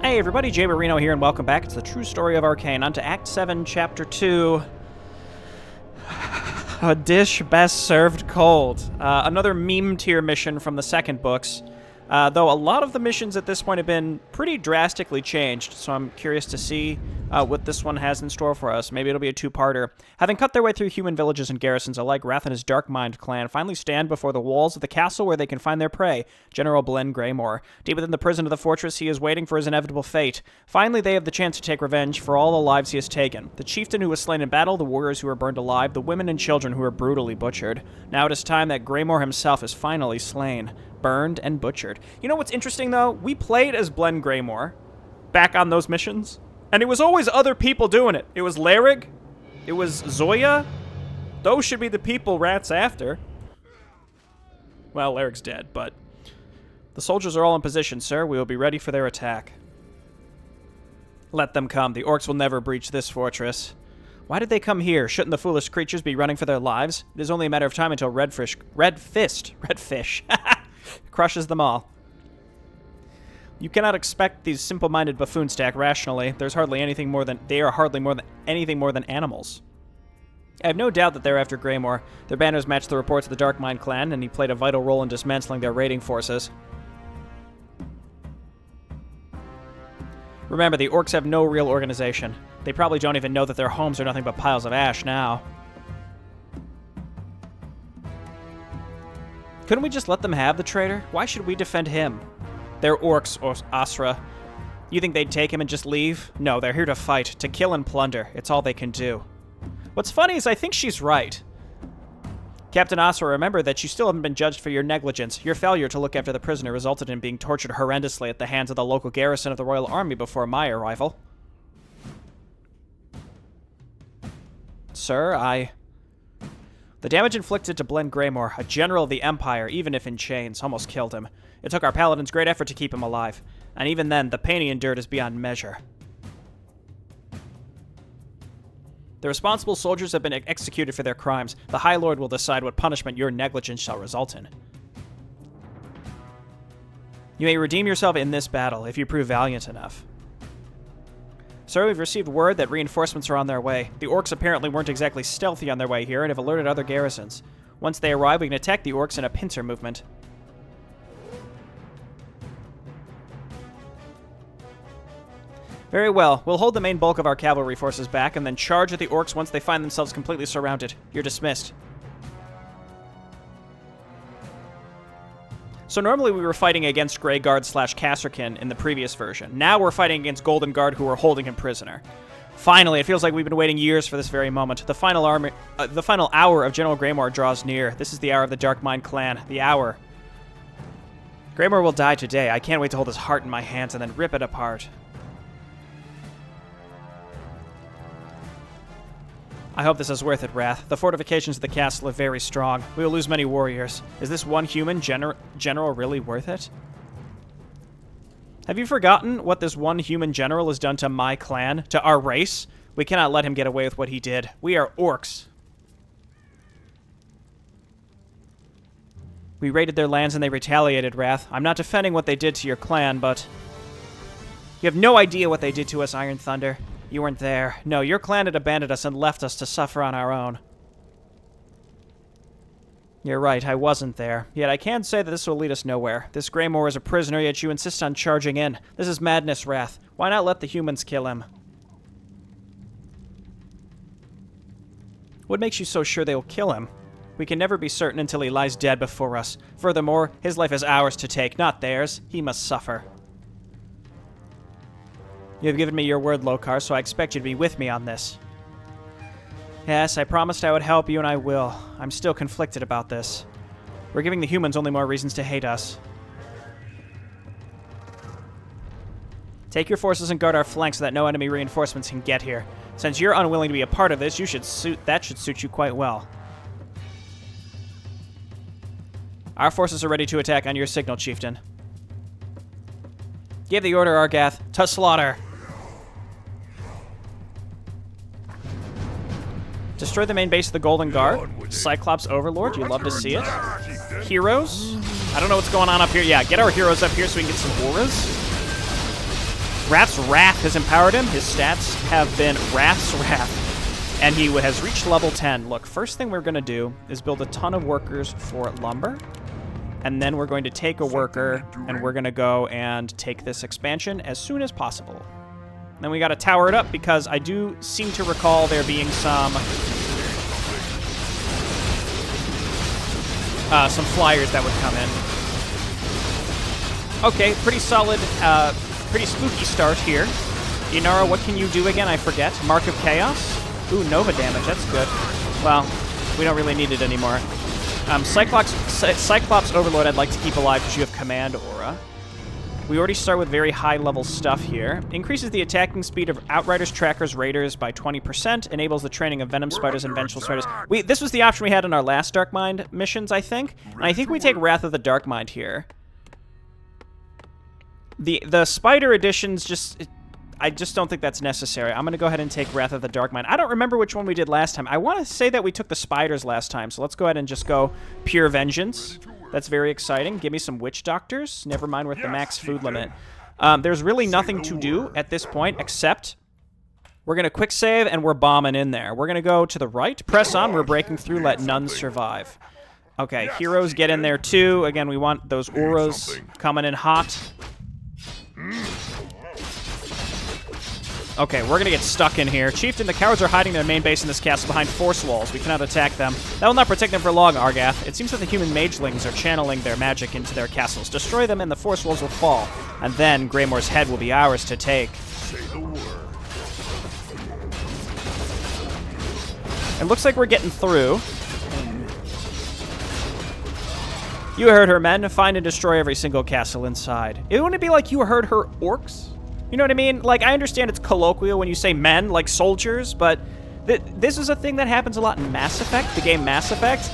Hey everybody, Jay Marino here, and welcome back. It's the true story of Arkain. On to Act 7, Chapter 2. A dish best served cold. Another meme tier mission from the second books. Though a lot of the missions at this point have been pretty drastically changed, so I'm curious to see what this one has in store for us. Maybe it'll be a two-parter. Having cut their way through human villages and garrisons alike, Wrath and his Dark-Mind clan finally stand before the walls of the castle where they can find their prey, General Blen Greymore. Deep within the prison of the fortress, he is waiting for his inevitable fate. Finally, they have the chance to take revenge for all the lives he has taken. The chieftain who was slain in battle, the warriors who were burned alive, the women and children who were brutally butchered. Now it is time that Greymore himself is finally slain. Burned and butchered. You know what's interesting, though? We played as Blen Greymore back on those missions, and it was always other people doing it. It was Larig. It was Zoya. Those should be the people Rat's after. Well, Larig's dead, but the soldiers are all in position, sir. We will be ready for their attack. Let them come. The Orcs will never breach this fortress. Why did they come here? Shouldn't the foolish creatures be running for their lives? It is only a matter of time until Redfish crushes them all. You cannot expect these simple-minded buffoons to act rationally. They are hardly anything more than animals. I have no doubt that they're after Greymore. Their banners match the reports of the Dark-Mind clan, and he played a vital role in dismantling their raiding forces. Remember, the Orcs have no real organization. They probably don't even know that their homes are nothing but piles of ash now. Couldn't we just let them have the traitor? Why should we defend him? They're Orcs, Asra. You think they'd take him and just leave? No, they're here to fight, to kill and plunder. It's all they can do. What's funny is I think she's right. Captain Asra, remember that you still haven't been judged for your negligence. Your failure to look after the prisoner resulted in being tortured horrendously at the hands of the local garrison of the Royal Army before my arrival. Sir, The damage inflicted to Blen Greymore, a general of the Empire, even if in chains, almost killed him. It took our paladins great effort to keep him alive, and even then, the pain he endured is beyond measure. The responsible soldiers have been executed for their crimes. The High Lord will decide what punishment your negligence shall result in. You may redeem yourself in this battle, if you prove valiant enough. Sir, we've received word that reinforcements are on their way. The Orcs apparently weren't exactly stealthy on their way here and have alerted other garrisons. Once they arrive, we can attack the Orcs in a pincer movement. Very well. We'll hold the main bulk of our cavalry forces back and then charge at the Orcs once they find themselves completely surrounded. You're dismissed. So normally we were fighting against Grey Guard / Kasrkin in the previous version. Now we're fighting against Golden Guard who are holding him prisoner. Finally, it feels like we've been waiting years for this very moment. The final hour of General Greymore draws near. This is the hour of the Dark-Mind clan. The hour. Greymore will die today. I can't wait to hold his heart in my hands and then rip it apart. I hope this is worth it, Wrath. The fortifications of the castle are very strong. We will lose many warriors. Is this one human general really worth it? Have you forgotten what this one human general has done to my clan, to our race? We cannot let him get away with what he did. We are Orcs. We raided their lands and they retaliated, Wrath. I'm not defending what they did to your clan, but you have no idea what they did to us, Iron Thunder. You weren't there. No, your clan had abandoned us and left us to suffer on our own. You're right, I wasn't there. Yet I can say that this will lead us nowhere. This Greymore is a prisoner, yet you insist on charging in. This is madness, Wrath. Why not let the humans kill him? What makes you so sure they will kill him? We can never be certain until he lies dead before us. Furthermore, his life is ours to take, not theirs. He must suffer. You have given me your word, Lokar, so I expect you to be with me on this. Yes, I promised I would help you, and I will. I'm still conflicted about this. We're giving the humans only more reasons to hate us. Take your forces and guard our flanks so that no enemy reinforcements can get here. Since you're unwilling to be a part of this, that should suit you quite well. Our forces are ready to attack on your signal, Chieftain. Give the order, Argath, to slaughter! Destroy the main base of the Golden Guard. Cyclops Overlord, you love to see it. Heroes? I don't know what's going on up here. Yeah, get our heroes up here so we can get some auras. Wrath's Wrath has empowered him. His stats have been Wrath's Wrath. And he has reached level 10. Look, first thing we're going to do is build a ton of workers for lumber. And then we're going to take a worker, and we're going to go and take this expansion as soon as possible. Then we got to tower it up, because I do seem to recall there being some flyers that would come in. Okay, pretty solid, pretty spooky start here. Inara, what can you do again? I forget. Mark of Chaos? Ooh, Nova damage. That's good. Well, we don't really need it anymore. Cyclops Overload I'd like to keep alive because you have Command Aura. We already start with very high-level stuff here. Increases the attacking speed of Outriders, Trackers, Raiders by 20%. Enables the training of Venom Spiders and Vengeful Spiders. This was the option we had in our last Darkmind missions, I think. And I think we take Wrath of the Darkmind here. The Spider editions just... I just don't think that's necessary. I'm going to go ahead and take Wrath of the Darkmind. I don't remember which one we did last time. I want to say that we took the Spiders last time, so let's go ahead and just go Pure Vengeance. That's very exciting. Give me some Witch Doctors. Never mind, we're at the max food limit. There's really nothing to do at this point, except we're going to quick save, and we're bombing in there. We're going to go to the right, press on, we're breaking through, let none survive. Okay, heroes get in there too. Again, we want those auras coming in hot. Okay, we're gonna get stuck in here. Chieftain, the cowards are hiding their main base in this castle behind force walls. We cannot attack them. That will not protect them for long, Argath. It seems that the human magelings are channeling their magic into their castles. Destroy them and the force walls will fall. And then Greymoor's head will be ours to take. It looks like we're getting through. You heard her, men. Find and destroy every single castle inside. It wouldn't be like you heard her, orcs? You know what I mean? Like, I understand it's colloquial when you say men, like soldiers, but this is a thing that happens a lot in Mass Effect, the game Mass Effect.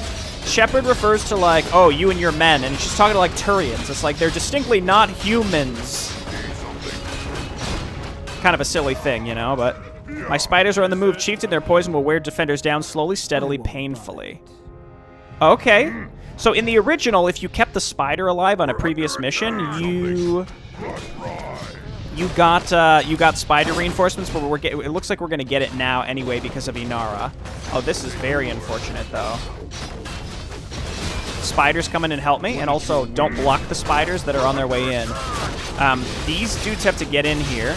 Shepard refers to, like, oh, you and your men, and she's talking to, like, Turians. It's like, they're distinctly not humans. Kind of a silly thing, you know, but... My spiders are on the move, Chieftain. Their poison will wear defenders down slowly, steadily, painfully. Okay. So in the original, if you kept the spider alive on a previous mission, you got spider reinforcements, but it looks like we're going to get it now anyway because of Inara. Oh, this is very unfortunate, though. Spiders come in and help me, and also don't block the spiders that are on their way in. These dudes have to get in here.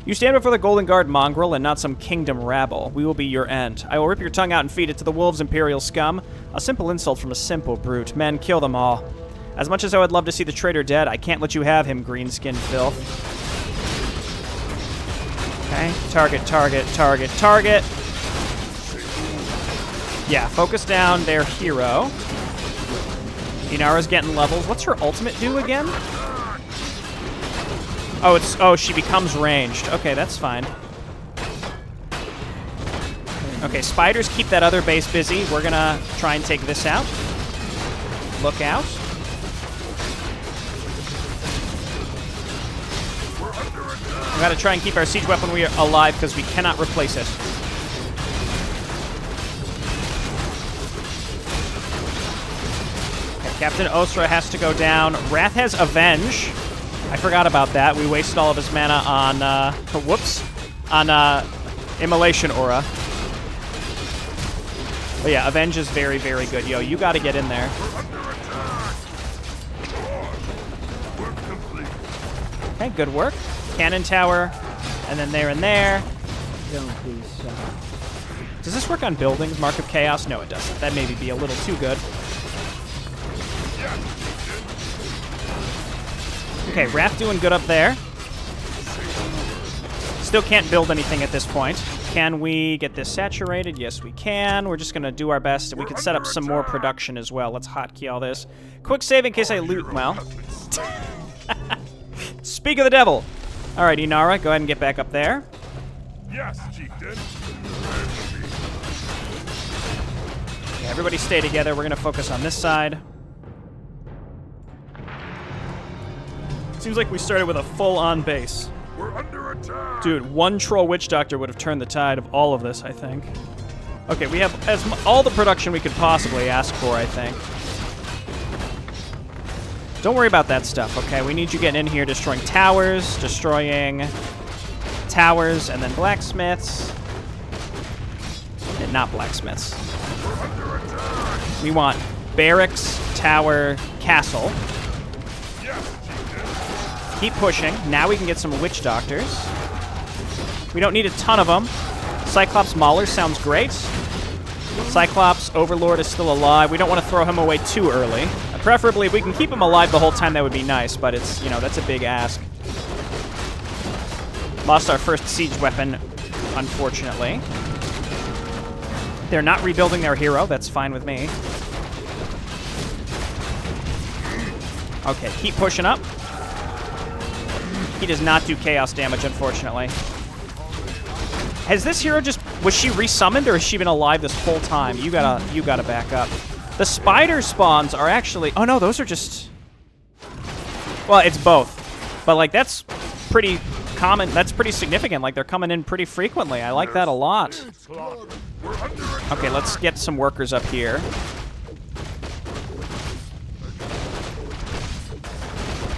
You stand before the Golden Guard mongrel and not some kingdom rabble. We will be your end. I will rip your tongue out and feed it to the wolves, imperial scum. A simple insult from a simple brute. Men, kill them all. As much as I would love to see the traitor dead, I can't let you have him, green-skinned filth. Okay, target, target, target, target. Yeah, focus down their hero. Inara's getting levels. What's her ultimate do again? Oh, she becomes ranged. Okay, that's fine. Okay, spiders keep that other base busy. We're gonna try and take this out. Look out. We gotta try and keep our siege weapon alive because we cannot replace it. Okay, Captain Osra has to go down. Wrath has Avenge. I forgot about that. We wasted all of his mana on, Immolation Aura. But yeah, Avenge is very, very good. Yo, you gotta get in there. Okay, good work. Cannon tower, and then there and there. Don't be shy. Does this work on buildings? Mark of Chaos? No, it doesn't. That maybe be a little too good. Okay, Wrath doing good up there. Still can't build anything at this point. Can we get this saturated? Yes, we can. We're just going to do our best. We can set up some more production as well. Let's hotkey all this. Quick save in case I loot. Well. Speak of the devil. All right, Inara, go ahead and get back up there. Yes, Chieftain. Yeah, everybody stay together. We're going to focus on this side. Seems like we started with a full-on base. We're under attack. Dude, one Troll Witch Doctor would have turned the tide of all of this, I think. Okay, we have all the production we could possibly ask for, I think. Don't worry about that stuff, okay? We need you getting in here, destroying towers, and then blacksmiths. And not blacksmiths. We want barracks, tower, castle. Keep pushing. Now we can get some witch doctors. We don't need a ton of them. Cyclops Mauler sounds great. Cyclops Overlord is still alive. We don't want to throw him away too early. Preferably, if we can keep him alive the whole time, that would be nice, but it's, you know, that's a big ask. Lost our first siege weapon, unfortunately. They're not rebuilding their hero. That's fine with me. Okay, keep pushing up. He does not do chaos damage, unfortunately. Has this hero just... Was she resummoned, or has she been alive this whole time? You gotta back up. The spider spawns are actually... Oh, no, those are just... Well, it's both. But, like, that's pretty common. That's pretty significant. Like, they're coming in pretty frequently. I like that a lot. Okay, let's get some workers up here.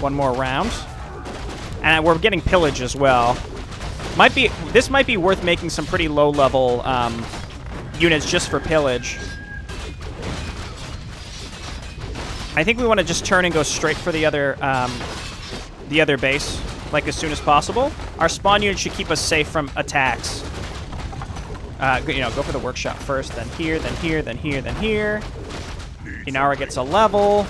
One more round. And we're getting pillage as well. This might be worth making some pretty low-level units just for pillage. I think we want to just turn and go straight for the other base, like as soon as possible. Our spawn unit should keep us safe from attacks. You know, go for the workshop first, then here, then here, then here, then here. Inara gets a level.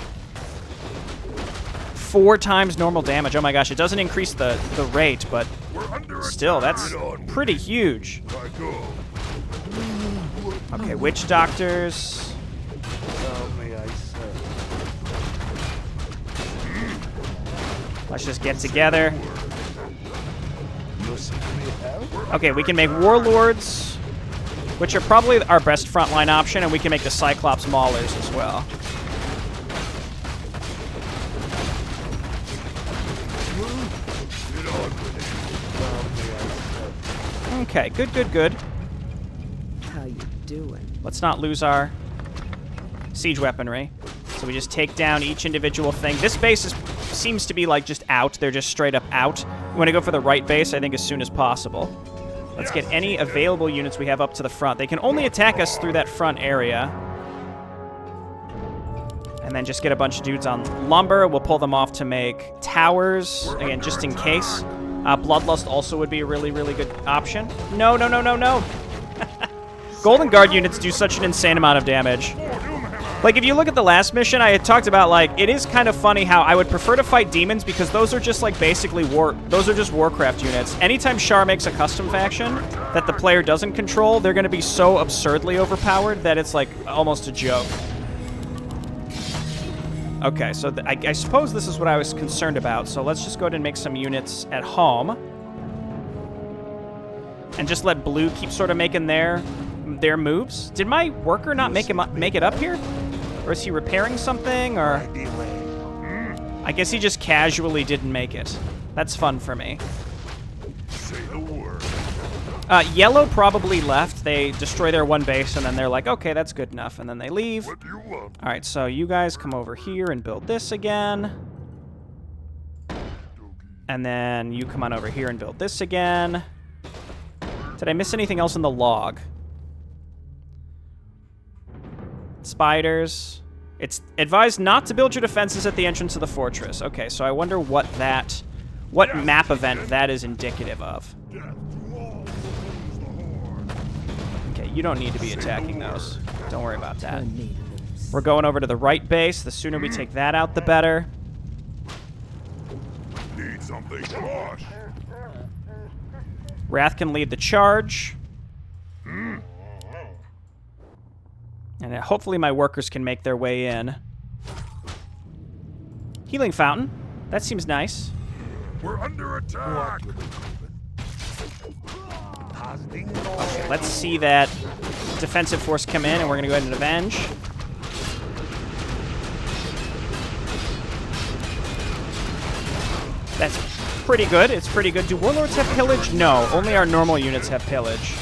4 times normal damage. Oh my gosh, it doesn't increase the rate, but still, that's pretty huge. Okay, witch doctors. Let's just get together. Okay, we can make warlords, which are probably our best frontline option, and we can make the Cyclops Maulers as well. Okay, good, good, good. How you doing? Let's not lose our siege weaponry. So we just take down each individual thing. This base seems to be like just out. They're just straight up out. We want to go for the right base, I think, as soon as possible. Let's get any available units we have up to the front. They can only attack us through that front area. And then just get a bunch of dudes on lumber. We'll pull them off to make towers, again, just in case. Bloodlust also would be a really, really good option. No, no, no, no, no. Golden Guard units do such an insane amount of damage. Like, if you look at the last mission, I had talked about, like, it is kind of funny how I would prefer to fight demons because those are just, like, basically those are just Warcraft units. Anytime Char makes a custom faction that the player doesn't control, they're going to be so absurdly overpowered that it's, like, almost a joke. Okay, so I suppose this is what I was concerned about, so let's just go ahead and make some units at home. And just let blue keep sort of making their moves. Did my worker not make it up here? Or is he repairing something, or... I guess he just casually didn't make it. That's fun for me. Say the word. Yellow probably left. They destroy their one base, and then they're like, okay, that's good enough, and then they leave. What do you want? All right, so you guys come over here and build this again. And then you come on over here and build this again. Did I miss anything else in the log? Spiders. It's advised not to build your defenses at the entrance of the fortress. Okay, so I wonder what map event that is indicative of. Okay, you don't need to be attacking those. Don't worry about that. We're going over to the right base. The sooner we take that out, the better. Need something wash. Wrath can lead the charge. And hopefully my workers can make their way in. Healing fountain. That seems nice. We're under attack. Okay, let's see that defensive force come in, and we're going to go ahead and avenge. That's pretty good. It's pretty good. Do warlords have pillage? No, only our normal units have pillage.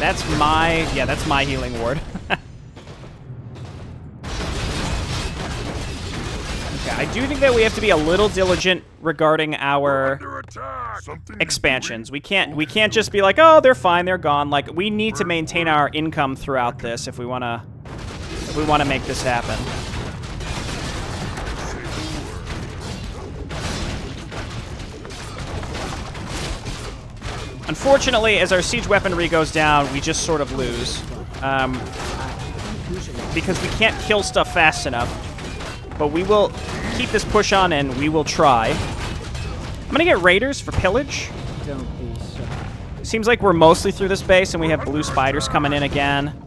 that's my healing ward. Okay, I do think that we have to be a little diligent regarding our Under attack. Something expansions. We can't just be like, oh, they're fine, they're gone. Like, we need to maintain our income throughout this if we wanna make this happen. Unfortunately, as our siege weaponry goes down, we just sort of lose. Because we can't kill stuff fast enough. But we will keep this push on, and we will try. I'm gonna get raiders for pillage. Don't be so. Seems like we're mostly through this base, and we have blue spiders coming in again.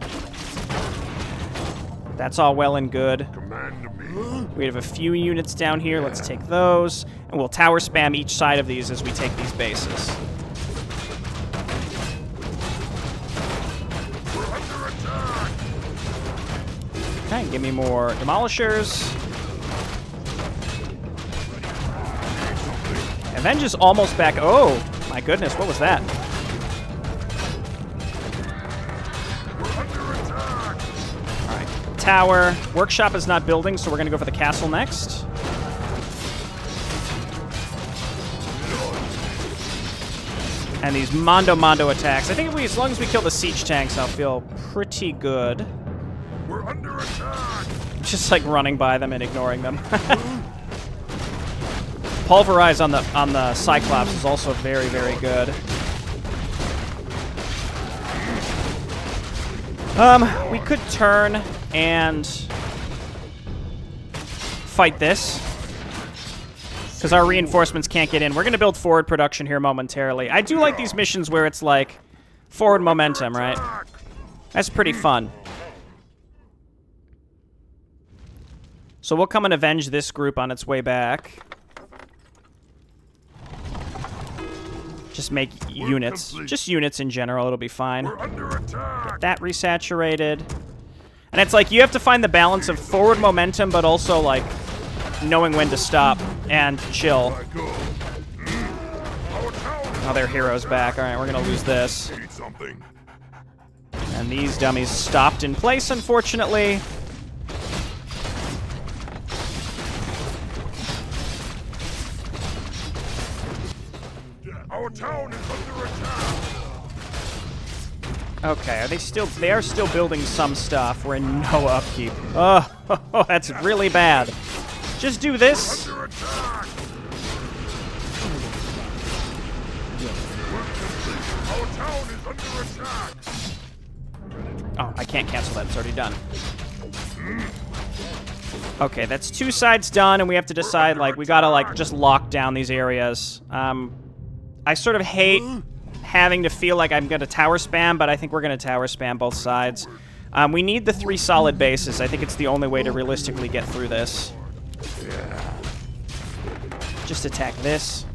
That's all well and good. command me. We have a few units down here. Let's take those. And we'll tower spam each side of these as we take these bases. We're under attack. Okay, give me more demolishers. Avenge is almost back. Oh, my goodness, what was that? We're under attack. All right, tower. Workshop is not building, so we're going to go for the castle next. And these Mondo attacks. I think as long as we kill the siege tanks, I'll feel pretty good. We're under attack. Just like running by them and ignoring them. Pulverize on the Cyclops is also very, very good. We could turn and fight this. Because our reinforcements can't get in. We're going to build forward production here momentarily. I do like these missions where it's like forward momentum, right? That's pretty fun. So we'll come and avenge this group on its way back. Just make units. Just units in general, it'll be fine. We're under attack. Get that resaturated. And it's like you have to find the balance of forward momentum, but also like knowing when to stop and chill. I go. Our town is Oh, their hero's back. All right, we're gonna lose this. Need something. And these dummies stopped in place, unfortunately. Our town is under attack. Okay, they are still building some stuff. We're in no upkeep. Oh, that's really bad. Just do this. Under attack. Our town is under attack. Oh, I can't cancel that. It's already done. Okay, that's two sides done, and we have to decide, like, we gotta, like, just lock down these areas. I sort of hate having to feel like I'm gonna tower spam, but I think we're gonna tower spam both sides. We need the 3 solid bases. I think it's the only way to realistically get through this. Just attack this.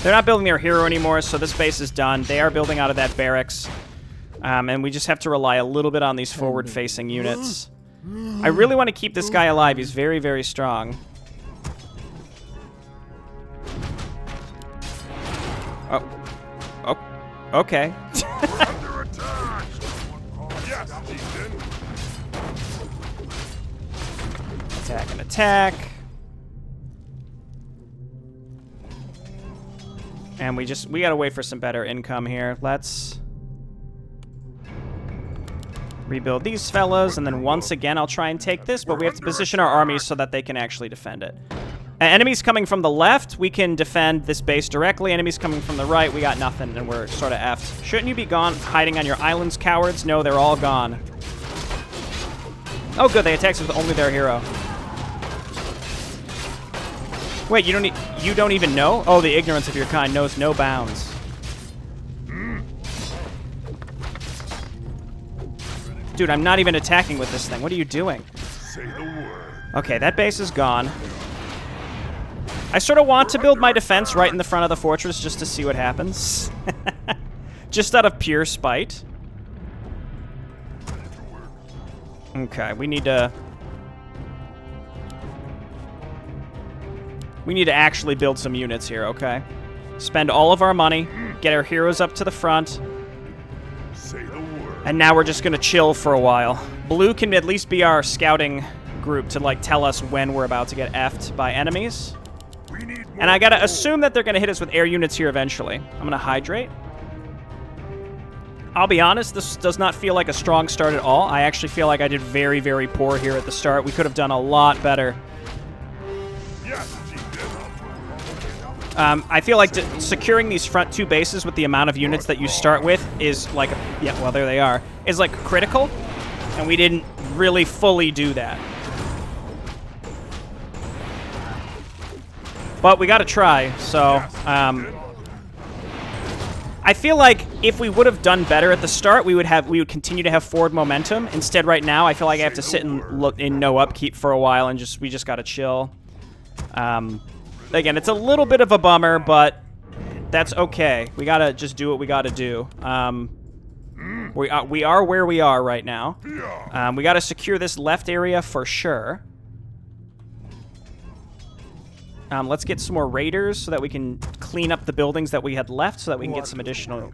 They're not building their hero anymore, so this base is done. They are building out of that barracks. And we just have to rely a little bit on these forward-facing units. I really want to keep this guy alive. He's very, very strong. Oh, okay. Under attack. Yes, Ethan. Attack and attack. And we gotta wait for some better income here. Let's rebuild these fellas, and then once again I'll try and take this, but we have to position our armies so that they can actually defend it. Enemies coming from the left, we can defend this base directly. Enemies coming from the right, we got nothing, and we're sort of effed. Shouldn't you be gone, hiding on your islands, cowards? No, they're all gone. Oh, good, they attacked us with only their hero. Wait, you don't even know? Oh, the ignorance of your kind knows no bounds. Dude, I'm not even attacking with this thing. What are you doing? Say the word. Okay, that base is gone. I sort of want to build my defense right in the front of the fortress just to see what happens. Just out of pure spite. Okay, we need to actually build some units here, okay? Spend all of our money, get our heroes up to the front. Say the And now we're just going to chill for a while. Blue can at least be our scouting group to, like, tell us when we're about to get effed by enemies. And I got to assume that they're going to hit us with air units here eventually. I'm going to hydrate. I'll be honest, this does not feel like a strong start at all. I actually feel like I did very, very poor here at the start. We could have done a lot better. I feel like securing these front 2 bases with the amount of units that you start with is like, yeah, well, there they are, is like critical, and we didn't really fully do that. But we got to try, so I feel like if we would have done better at the start, we would continue to have forward momentum. Instead, right now, I feel like I have to sit in no upkeep for a while, and we just got to chill. Again, it's a little bit of a bummer, but that's okay. We gotta just do what we gotta do. We are where we are right now. We gotta secure this left area for sure. Let's get some more raiders so that we can clean up the buildings that we had left so that we can get some additional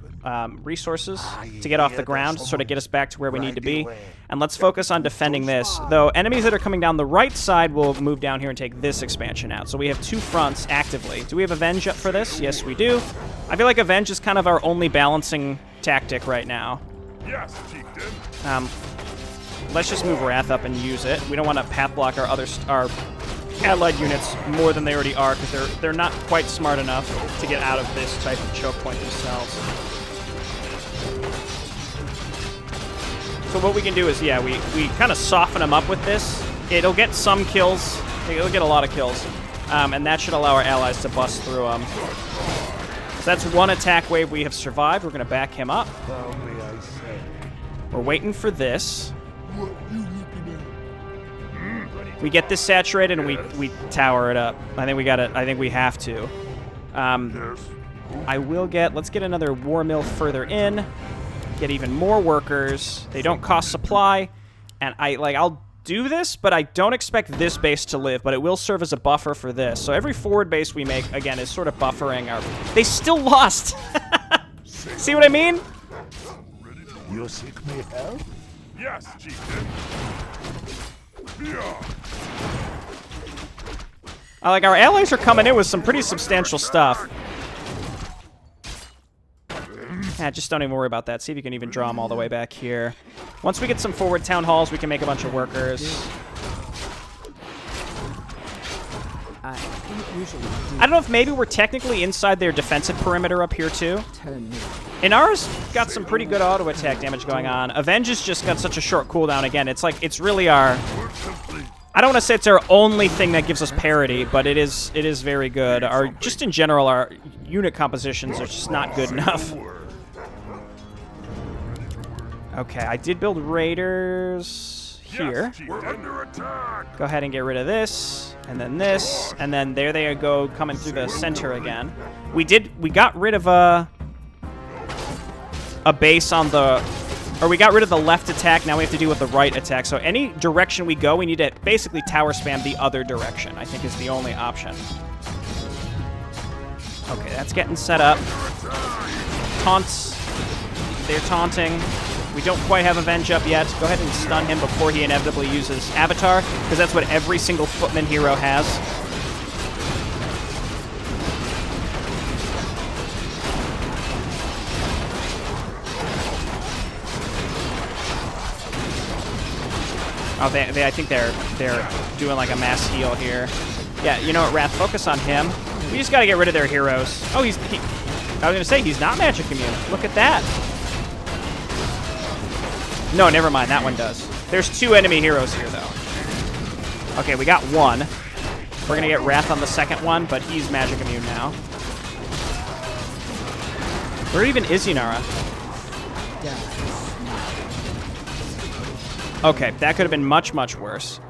resources to get off the ground, sort of get us back to where we need to be. And let's focus on defending this. Though enemies that are coming down the right side will move down here and take this expansion out. So we have 2 fronts actively. Do we have Avenge up for this? Yes, we do. I feel like Avenge is kind of our only balancing tactic right now. Yes, chieftain. Let's just move Wrath up and use it. We don't want to path block our allied units more than they already are, because they're not quite smart enough to get out of this type of choke point themselves. So what we can do is, yeah, we kind of soften them up with this. It'll get some kills. It'll get a lot of kills. And that should allow our allies to bust through them. So that's 1 attack wave we have survived. We're going to back him up. We're waiting for this. We get this saturated and we tower it up. I think we got it. I think we have to. Let's get another war mill further in. Get even more workers. They don't cost supply. And I'll do this, but I don't expect this base to live, but it will serve as a buffer for this. So every forward base we make, again, is sort of buffering our... They still lost! See what I mean? You seek me help? Yes, chieftain. Like, our allies are coming in with some pretty substantial stuff. Just don't even worry about that. See if you can even draw them all the way back here. Once we get some forward town halls, we can make a bunch of workers. I don't know if maybe we're technically inside their defensive perimeter up here, too. And ours got some pretty good auto attack damage going on. Avenge has just got such a short cooldown again. It's like, it's really our... I don't want to say it's our only thing that gives us parity, but it is very good. Just in general, our unit compositions are just not good enough. Okay, I did build raiders here. Go ahead and get rid of this, and then there they go, coming through the center again. We got rid of a base on the... Or we got rid of the left attack, now we have to deal with the right attack. So any direction we go, we need to basically tower spam the other direction, I think is the only option. Okay, that's getting set up. Taunts. They're taunting. We don't quite have Avenge up yet. Go ahead and stun him before he inevitably uses Avatar, because that's what every single footman hero has. Oh, I think they're doing like a mass heal here. Yeah, you know what, Wrath, focus on him. We just gotta get rid of their heroes. Oh, I was gonna say, he's not magic immune. Look at that. No, never mind, that one does. There's 2 enemy heroes here, though. Okay, we got 1. We're gonna get Wrath on the second one, but he's magic immune now. Where even is Yunara? Okay, that could have been much, much worse.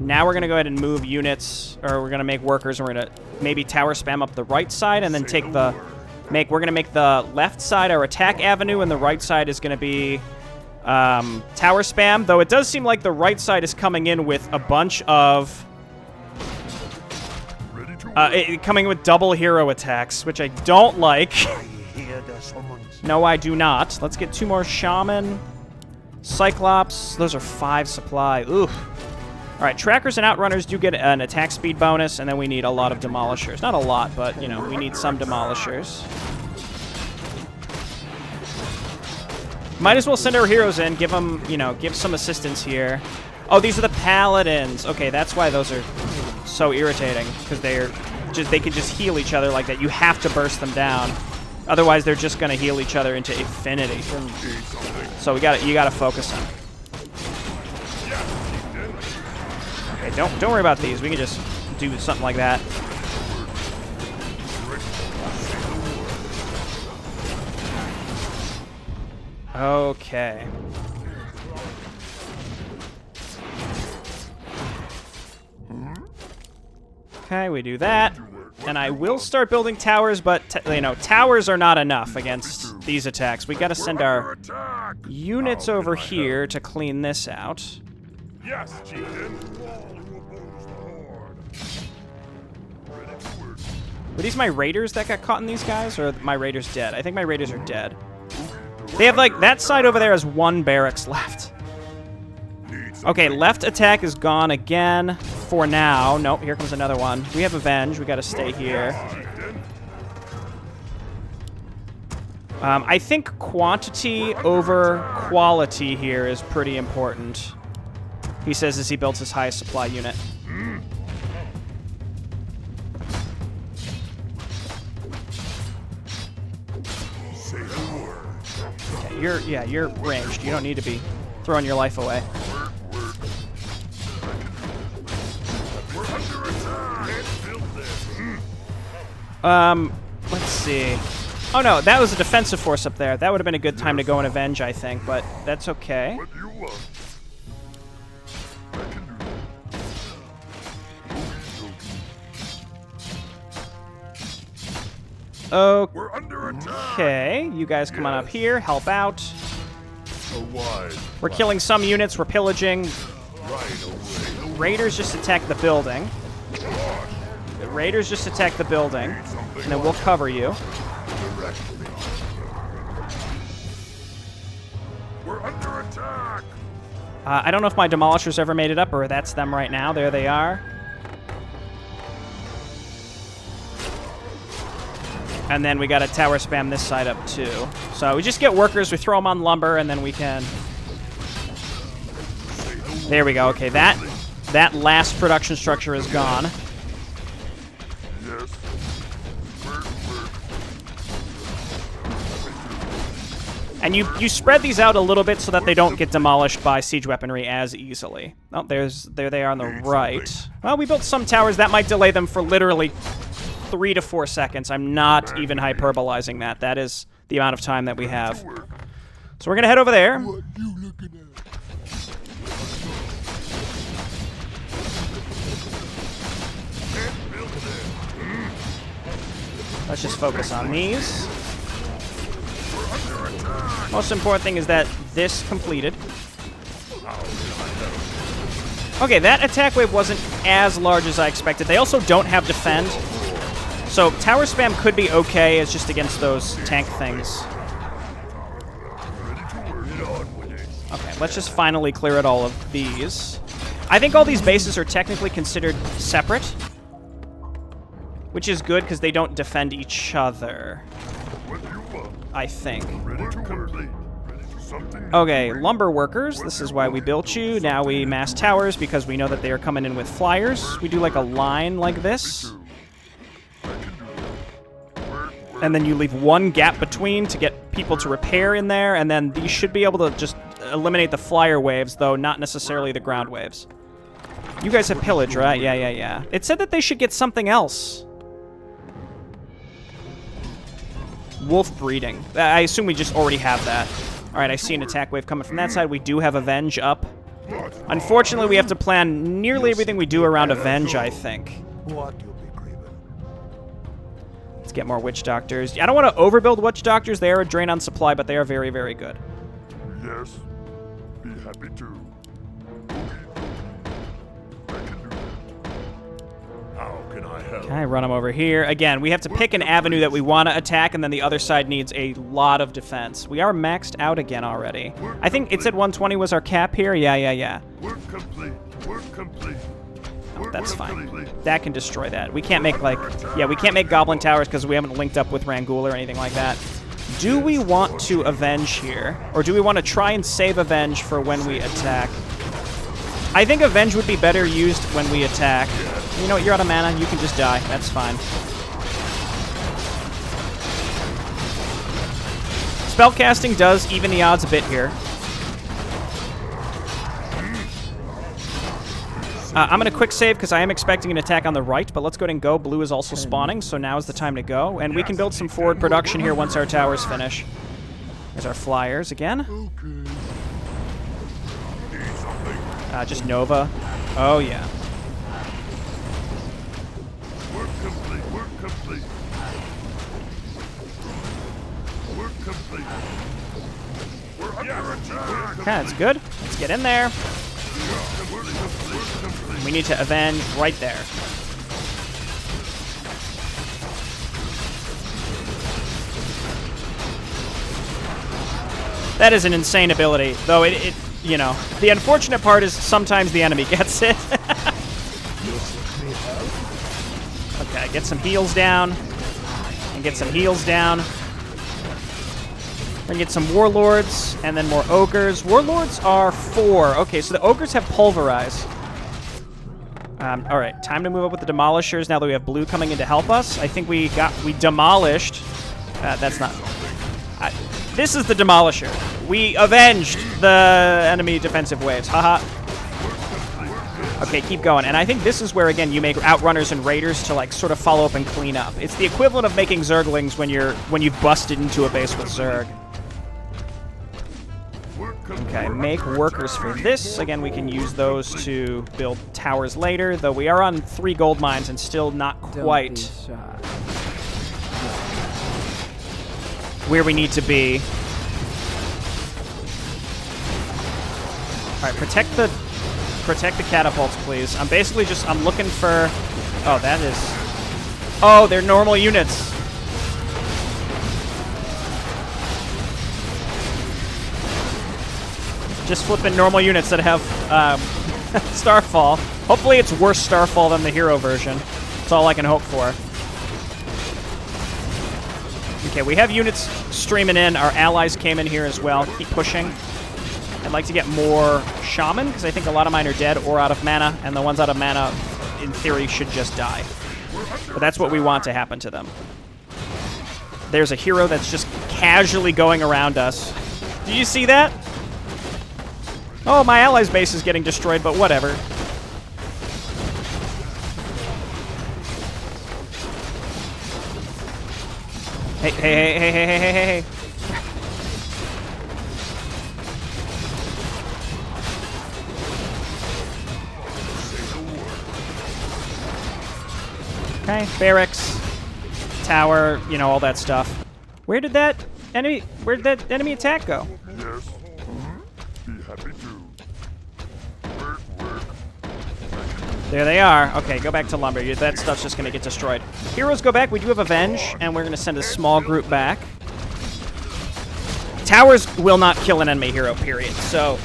Now we're going to go ahead and move units, or we're going to make workers, and we're going to maybe tower spam up the right side, and then take the... We're going to make the left side our attack avenue, and the right side is going to be tower spam, though it does seem like the right side is coming in with a bunch of... coming with double hero attacks, which I don't like. No, I do not. Let's get 2 more Shaman. Cyclops. Those are 5 supply. Ooh. Alright, Trackers and Outrunners do get an attack speed bonus, and then we need a lot of Demolishers. Not a lot, but, you know, we need some Demolishers. Might as well send our heroes in, give them, you know, give some assistance here. Oh, these are the Paladins. Okay, that's why those are so irritating, because they can just heal each other like that. You have to burst them down. Otherwise, they're just going to heal each other into infinity. So you got to focus on it. Okay, don't worry about these. We can just do something like that. Okay. Okay, we do that. And I will start building towers, but, you know, towers are not enough against these attacks. We got to send our units over here to clean this out. Yes, chieftain. Were these my raiders that got caught in these guys, or are my raiders dead? I think my raiders are dead. They have, like, that side over there has 1 barracks left. Okay, left attack is gone again for now. Nope, here comes another one. We have Avenge. We got to stay here. I think quantity over quality here is pretty important. He says as he builds his highest supply unit. Okay, you're ranged. You don't need to be throwing your life away. Let's see. Oh no, that was a defensive force up there. That would have been a good time to go and avenge, I think, but that's okay. Okay, you guys come on up here, help out. We're killing some units, we're pillaging. Raiders just attack the building. The Raiders just attack the building, and then we'll cover you. We're under attack. I don't know if my Demolishers ever made it up, or that's them right now. There they are. And then we got to tower spam this side up, too. So we just get workers, we throw them on lumber, and then we can... There we go. Okay, that last production structure is gone. And you spread these out a little bit so that they don't get demolished by siege weaponry as easily. Oh, there they are on the right. Well, we built some towers. That might delay them for literally 3 to 4 seconds. I'm not even hyperbolizing that. That is the amount of time that we have. So we're going to head over there. Let's just focus on these. Most important thing is that this completed. Okay, that attack wave wasn't as large as I expected. They also don't have defend. So tower spam could be okay. It's just against those tank things. Okay, let's just finally clear out all of these. I think all these bases are technically considered separate, which is good because they don't defend each other, I think. Okay, lumber workers, this is why we built you. Now we mass towers because we know that they are coming in with flyers. We do like a line like this. And then you leave 1 gap between to get people to repair in there, and then these should be able to just eliminate the flyer waves, though not necessarily the ground waves. You guys have pillage, right? Yeah. It said that they should get something else. Wolf breeding. I assume we just already have that. Alright, I see an attack wave coming from that side. We do have Avenge up. Unfortunately, we have to plan nearly everything we do around Avenge, I think. Let's get more Witch Doctors. I don't want to overbuild Witch Doctors. They are a drain on supply, but they are very, very good. Yes, be happy to. I can do that. How can I help? Okay, run them over here. Again, we have to pick an avenue that we want to attack, and then the other side needs a lot of defense. We are maxed out again already. I think it said 120 was our cap here. Yeah. Work complete. Work complete. That's fine. That can destroy that. We can't make, like... Yeah, we can't make goblin towers because we haven't linked up with Rangul or anything like that. Do we want to avenge here? Or do we want to try and save avenge for when we attack? I think avenge would be better used when we attack. You know what? You're out of mana. You can just die. That's fine. Spellcasting does even the odds a bit here. I'm going to quick save because I am expecting an attack on the right, but let's go ahead and go. Blue is also spawning, so now is the time to go. And we can build some forward production here once our towers finish. There's our flyers again. Just Nova. Oh, yeah. Work complete. Work complete. Work complete. We're under attack. Okay, that's good. Let's get in there. We need to avenge right there. That is an insane ability, though it you know, the unfortunate part is sometimes the enemy gets it. Okay, get some heals down. And get some heals down. Then get some warlords, and then more ogres. Warlords are 4. Okay, so the ogres have pulverize. All right, time to move up with the demolishers now that we have blue coming in to help us. I think we demolished. That's not... this is the demolisher. We avenged the enemy defensive waves. Haha. Okay, keep going. And I think this is where, again, you make outrunners and raiders to, like, sort of follow up and clean up. It's the equivalent of making zerglings when you've busted into a base with zerg. Okay, make workers for this. Again, we can use those to build towers later, though we are on 3 gold mines and still not quite where we need to be. All right, protect the catapults, please. I'm basically just, I'm looking for... Oh, that is... Oh, they're normal units. Just flipping normal units that have Starfall. Hopefully it's worse Starfall than the hero version. That's all I can hope for. Okay, we have units streaming in. Our allies came in here as well. Keep pushing. I'd like to get more Shaman, because I think a lot of mine are dead or out of mana, and the ones out of mana, in theory, should just die. But that's what we want to happen to them. There's a hero that's just casually going around us. Did you see that? Oh, my ally's base is getting destroyed, but whatever. Hey. Okay, barracks, tower, you know, all that stuff. Where'd that enemy attack go? Yes. Be happy to. Work. There they are. Okay, go back to lumber. That stuff's just going to get destroyed. Heroes go back. We do have Avenge, and we're going to send a small group back. Towers will not kill an enemy hero, period. So,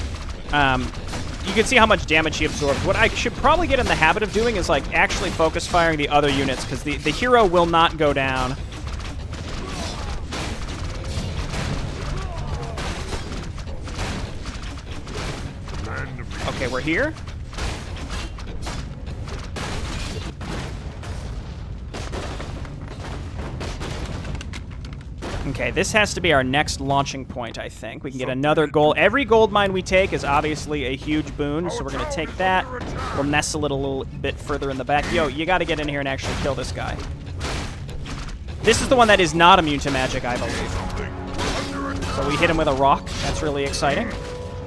you can see how much damage he absorbs. What I should probably get in the habit of doing is, like, actually focus firing the other units, because the hero will not go down. Okay, we're here. Okay, this has to be our next launching point, I think. We can get another gold. Every gold mine we take is obviously a huge boon, so we're going to take that. We'll nestle it a little bit further in the back. Yo, you got to get in here and actually kill this guy. This is the one that is not immune to magic, I believe. So we hit him with a rock. That's really exciting.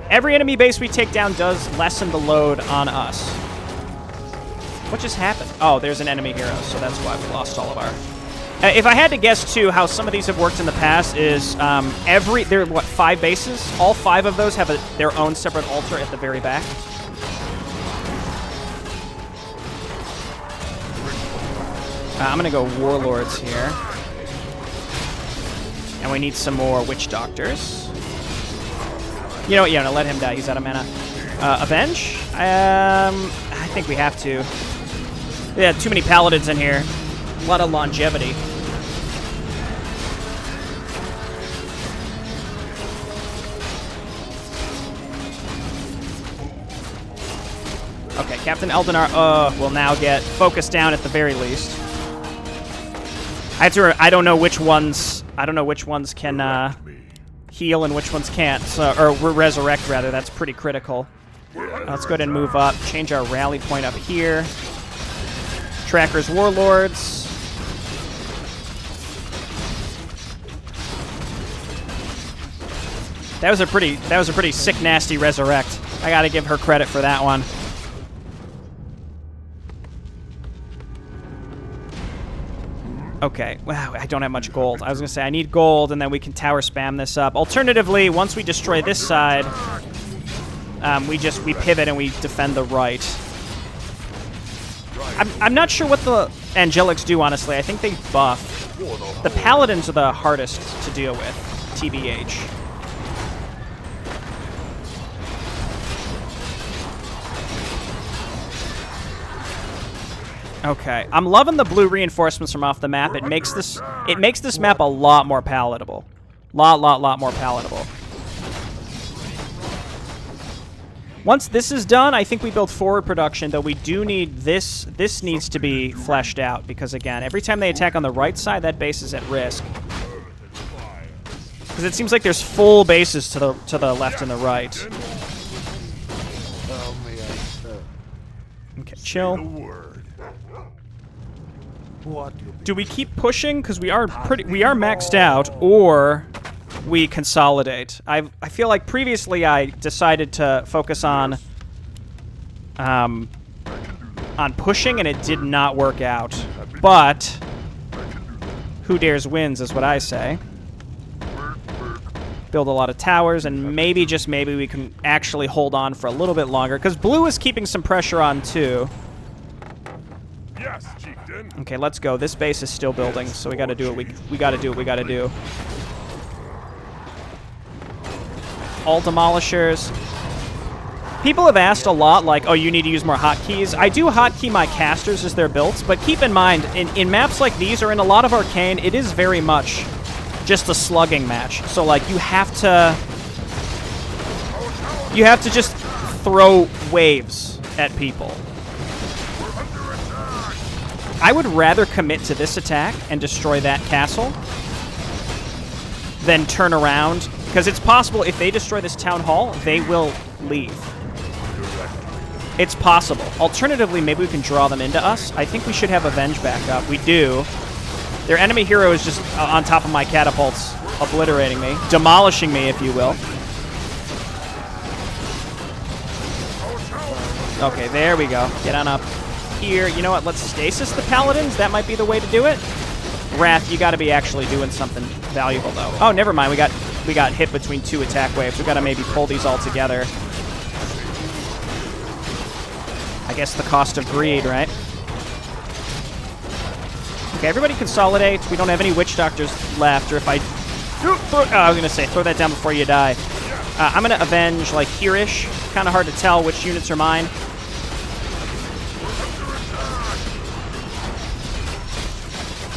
Every enemy base we take down does lessen the load on us. What just happened? Oh, there's an enemy hero, so that's why we lost all of our... if I had to guess, too, how some of these have worked in the past is there are, what, 5 bases? All 5 of those have their own separate altar at the very back. I'm going to go warlords here. And we need some more witch doctors. You know what? Yeah, no, let him die. He's out of mana. Avenge? I think we have to. Yeah, too many paladins in here. A lot of longevity. Okay, Captain Eldinar will now get focused down at the very least. I don't know which ones can heal and which ones can't, or resurrect rather. That's pretty critical. Let's go ahead and move up. Change our rally point up here. Trackers, warlords. That was a pretty sick, nasty resurrect. I gotta give her credit for that one. Okay, wow, I don't have much gold. I was gonna say I need gold, and then we can tower spam this up. Alternatively, once we destroy this side, we pivot and we defend the right. I'm not sure what the Angelics do, honestly. I think they buff. The Paladins are the hardest to deal with, TBH. Okay, I'm loving the blue reinforcements from off the map. It makes this map a lot more palatable. Lot more palatable. Once this is done, I think we build forward production, though we do need this. This needs to be fleshed out, because again, every time they attack on the right side, that base is at risk. Because it seems like there's full bases to the left and the right. Okay, chill. Do we keep pushing? Because we are maxed out, or we consolidate. I feel like previously I decided to focus on pushing, and it did not work out. But who dares wins is what I say. Build a lot of towers, and maybe, just maybe, we can actually hold on for a little bit longer, because blue is keeping some pressure on too. Yes, chieftain. Okay, let's go. This base is still building, so we gotta do what we gotta do what we gotta do. All demolishers. People have asked a lot, like, oh, you need to use more hotkeys. I do hotkey my casters as they're built, but keep in mind, in maps like these, or in a lot of Arcane, it is very much just a slugging match. So, like, you have to just throw waves at people. I would rather commit to this attack and destroy that castle than turn around, because it's possible if they destroy this town hall, they will leave. It's possible. Alternatively, maybe we can draw them into us. I think we should have Avenge back up. We do. Their enemy hero is just on top of my catapults, obliterating me, demolishing me, if you will. Okay, there we go. Get on up here. You know what? Let's stasis the paladins. That might be the way to do it. Wrath, you got to be actually doing something valuable, though. Oh, never mind. We got hit between two attack waves. We got to maybe pull these all together. I guess the cost of greed, right? Okay, everybody consolidate. We don't have any witch doctors left, or if I was gonna say, throw that down before you die. I'm gonna avenge, like, here-ish. Kind of hard to tell which units are mine.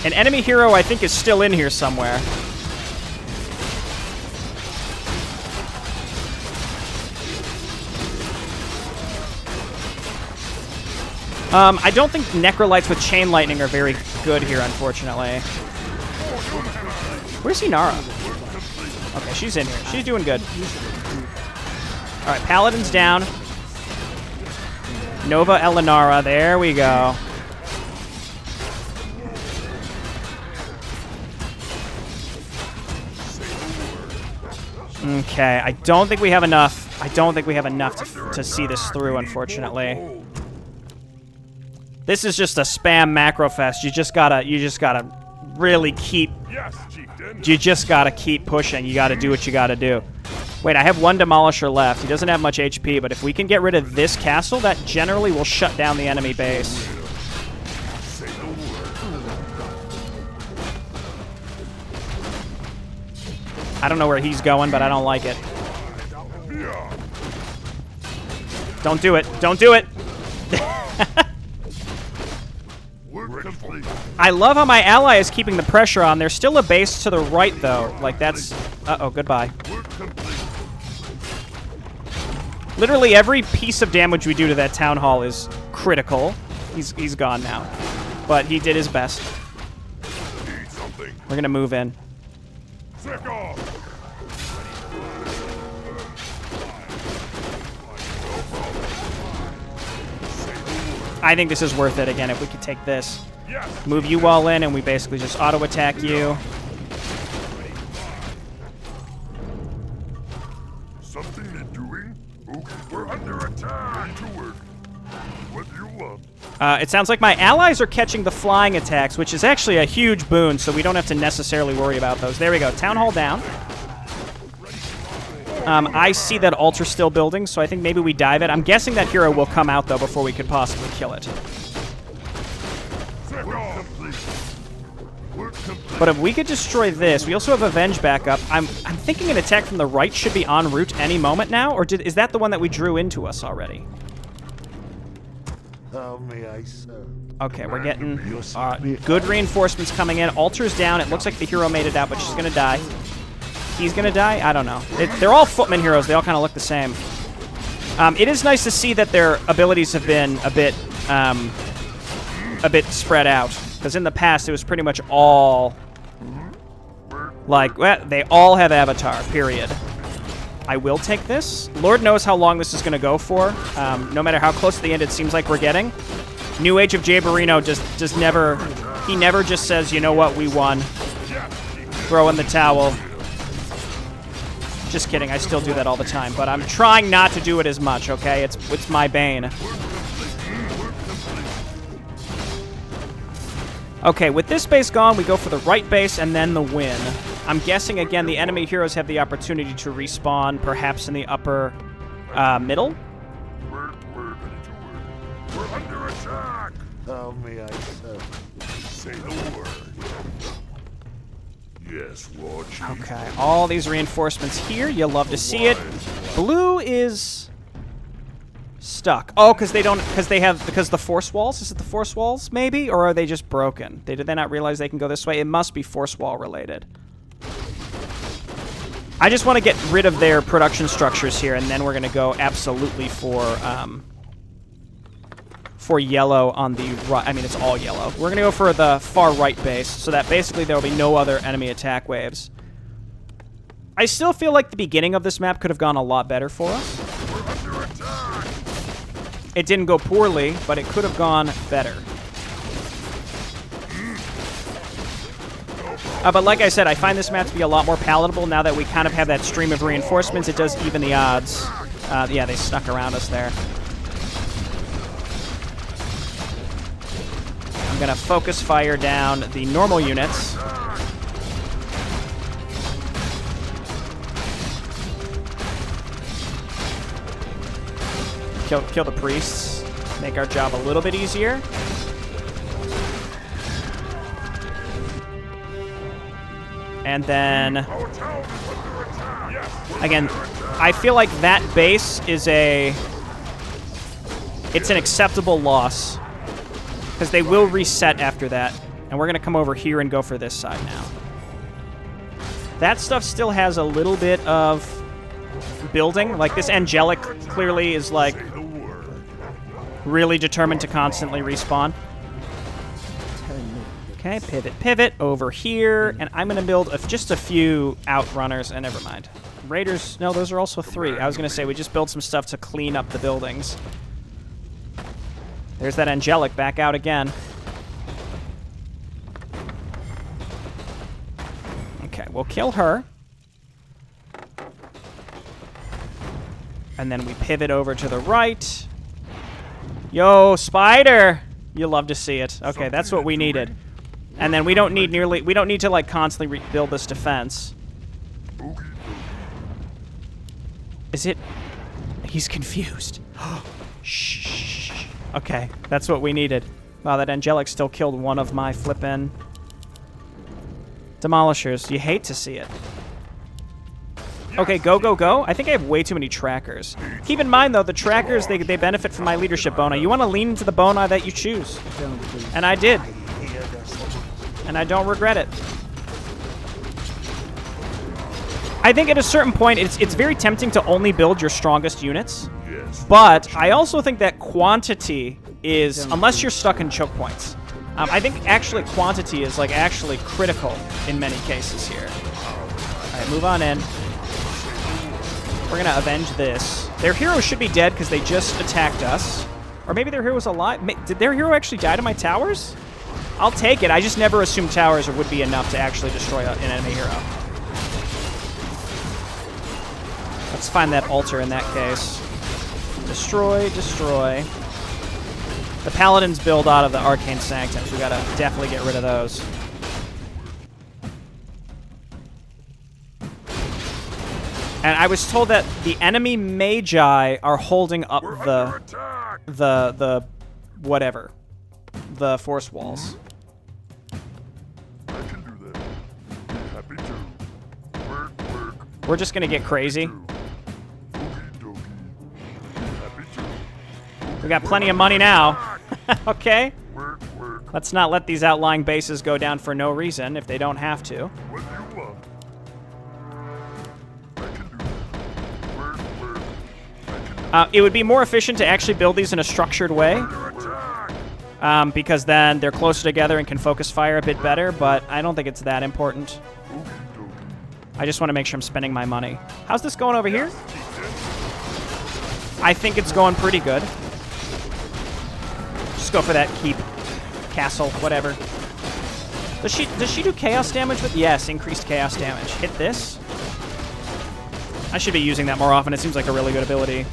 An enemy hero, I think, is still in here somewhere. I don't think Necrolytes with Chain Lightning are very good here, unfortunately. Where's Inara? Okay, she's in here. She's doing good. Alright, Paladin's down. Nova Elenara, there we go. Okay, I don't think we have enough. I don't think we have enough to see this through, unfortunately. This is just a spam macro fest. You just gotta really keep. Yes, chieftain. You just gotta keep pushing. You gotta do what you gotta do. Wait, I have one demolisher left. He doesn't have much HP, but if we can get rid of this castle, that generally will shut down the enemy base. I don't know where he's going, but I don't like it. Don't do it. Don't do it. I love how my ally is keeping the pressure on. There's still a base to the right, though. Like, that's... Uh-oh, goodbye. Literally every piece of damage we do to that town hall is critical. He's gone now. But he did his best. We're gonna move in. I think this is worth it again if we could take this. Move you all in and we basically just auto-attack you. Something they're doing? We're under attack. To work. What do you want? It sounds like my allies are catching the flying attacks, which is actually a huge boon, so we don't have to necessarily worry about those. There we go. Town hall down. I see that altar's still building, so I think maybe we dive it. I'm guessing that hero will come out, though, before we could possibly kill it. But if we could destroy this, we also have Avenge backup. I'm thinking an attack from the right should be en route any moment now, or is that the one that we drew into us already? How may I serve? Okay, we're getting good reinforcements coming in. Altar's down. It looks like the hero made it out, but she's going to die. He's going to die? I don't know. They're all footman heroes. They all kind of look the same. It is nice to see that their abilities have been a bit spread out. Because in the past, it was pretty much all... Like, well, they all have Avatar, period. I will take this. Lord knows how long this is going to go for. No matter how close to the end it seems like we're getting. New Age of Jay Barrino just never... He never just says, you know what, we won. Throw in the towel. Just kidding, I still do that all the time. But I'm trying not to do it as much, okay? It's my bane. Okay, with this base gone, we go for the right base and then the win. I'm guessing, again, the enemy heroes have the opportunity to respawn, perhaps in the upper middle. We're under attack. How may I serve? Say the word. Yes, Lord Chief. Okay, all these reinforcements here. You'll love to see it. Blue is stuck. Oh, because the force walls? Is it the force walls, maybe? Or are they just broken? Did they not realize they can go this way? It must be force wall related. I just want to get rid of their production structures here, and then we're going to go absolutely for yellow on the right. I mean, it's all yellow. We're going to go for the far right base, so that basically there will be no other enemy attack waves. I still feel like the beginning of this map could have gone a lot better for us. It didn't go poorly, but it could have gone better. But like I said, I find this map to be a lot more palatable now that we kind of have that stream of reinforcements. It does even the odds. Yeah, they snuck around us there. I'm going to focus fire down the normal units. Kill the priests. Make our job a little bit easier. And then... Again, I feel like that base is it's an acceptable loss. Because they will reset after that. And we're going to come over here and go for this side now. That stuff still has a little bit of building. Like, this angelic clearly is, like, really determined to constantly respawn. Okay, pivot over here. And I'm going to build just a few outrunners. And never mind. Raiders, no, those are also 3. I was going to say, we just built some stuff to clean up the buildings. There's that angelic back out again. Okay, we'll kill her. And then we pivot over to the right. Yo, spider! You'll love to see it. Okay, that's what we needed. And then we don't need to like constantly rebuild this defense. Is it? He's confused. Shh. Okay, that's what we needed. Wow, that angelic still killed one of my flippin' demolishers. You hate to see it. Okay, go, go, go. I think I have way too many trackers. Keep in mind, though, the trackers, they benefit from my leadership bona. You want to lean into the bona that you choose. And I did. And I don't regret it. I think at a certain point, it's very tempting to only build your strongest units. But I also think that quantity is, unless you're stuck in choke points, I think actually quantity is like actually critical in many cases here. All right, move on in. We're gonna avenge this. Their hero should be dead because they just attacked us. Or maybe their hero was alive. Did their hero actually die to my towers? I'll take it. I just never assumed towers would be enough to actually destroy an enemy hero. Let's find that altar in that case. Destroy, destroy. The paladins build out of the arcane sanctums. We gotta definitely get rid of those. And I was told that the enemy magi are holding up the whatever, the force walls. I can do that. Happy to. Work. We're just gonna get crazy. Okey-dokey. Happy to. We got plenty of money now. Okay. Work. Let's not let these outlying bases go down for no reason if they don't have to. What do you want? I can do that. Work. I can It would be more efficient to actually build these in a structured way, attack. because then they're closer together and can focus fire a bit better, but I don't think it's that important. Okey-dokey. I just want to make sure I'm spending my money. How's this going over here? I think it's going pretty good. Just go for that keep. Castle, whatever. Does she do chaos damage with? Yes, increased chaos damage. Hit this. I should be using that more often. It seems like a really good ability.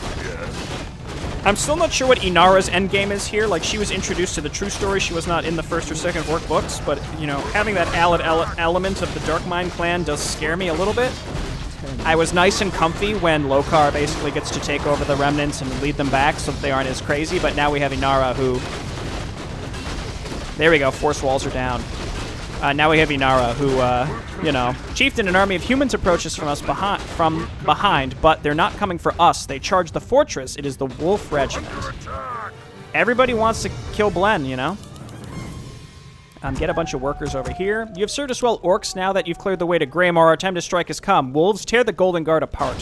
I'm still not sure what Inara's endgame is here. Like, she was introduced to the true story. She was not in the first or second Orc books, but, you know, having that element of the Darkmind clan does scare me a little bit. I was nice and comfy when Lokar basically gets to take over the remnants and lead them back so that they aren't as crazy, but now we have Inara who... There we go, force walls are down. Now we have Inara who, you know, chieftain an army of humans approaches from us behind, but they're not coming for us. They charge the fortress. It is the Wolf Regiment. Everybody wants to kill Blen, you know? Get a bunch of workers over here. You have served us well, Orcs. Now that you've cleared the way to Greymore, our time to strike has come. Wolves, tear the Golden Guard apart.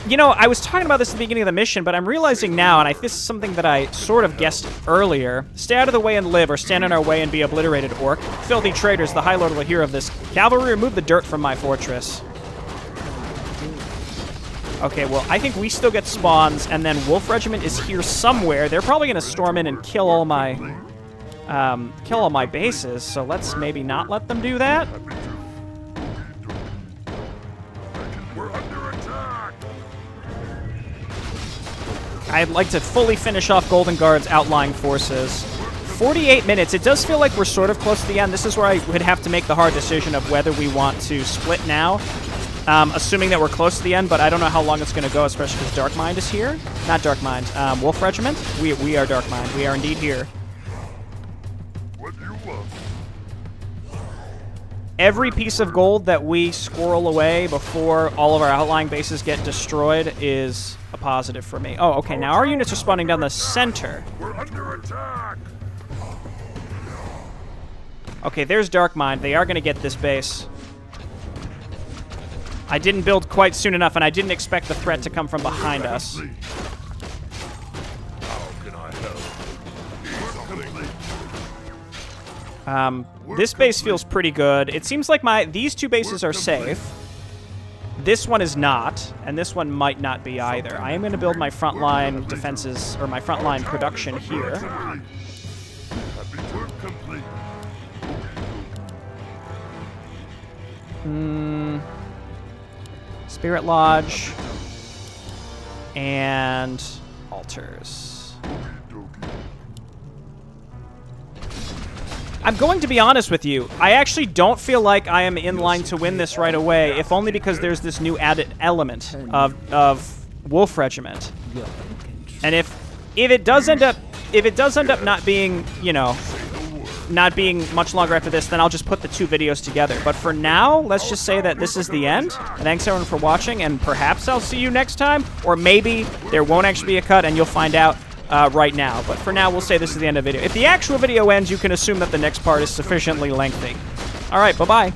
You know, I was talking about this at the beginning of the mission, but I'm realizing now, and this is something that I sort of guessed earlier. Stay out of the way and live, or stand in our way and be obliterated, Orc. Filthy traitors, the High Lord will hear of this. Cavalry, remove the dirt from my fortress. Okay, well, I think we still get spawns, and then Wolf Regiment is here somewhere. They're probably going to storm in and kill all my bases, so let's maybe not let them do that. We're under attack. I'd like to fully finish off Golden Guard's outlying forces. 48 minutes. It does feel like we're sort of close to the end. This is where I would have to make the hard decision of whether we want to split now, assuming that we're close to the end, but I don't know how long it's going to go, especially because Darkmind is here. Not Darkmind. Wolf Regiment? We are Darkmind. We are indeed here. What do you want? Every piece of gold that we squirrel away before all of our outlying bases get destroyed is a positive for me. Oh, okay, now our units are spawning down the center. We're under attack. Okay, there's Darkmind. They are going to get this base. I didn't build quite soon enough, and I didn't expect the threat to come from behind us. How can I help? This base feels pretty good. It seems like these two bases are safe. This one is not, and this one might not be either. I am going to build my frontline defenses, or my frontline production here. Spirit Lodge and altars. I'm going to be honest with you. I actually don't feel like I am in line to win this right away, if only because there's this new added element of Wolf Regiment. And if it does end up not being, you know, not being much longer after this, then I'll just put the 2 videos together. But for now, let's just say that this is the end. Thanks everyone for watching, and perhaps I'll see you next time, or maybe there won't actually be a cut, and you'll find out right now. But for now, we'll say this is the end of the video. If the actual video ends, you can assume that the next part is sufficiently lengthy. All right, bye-bye.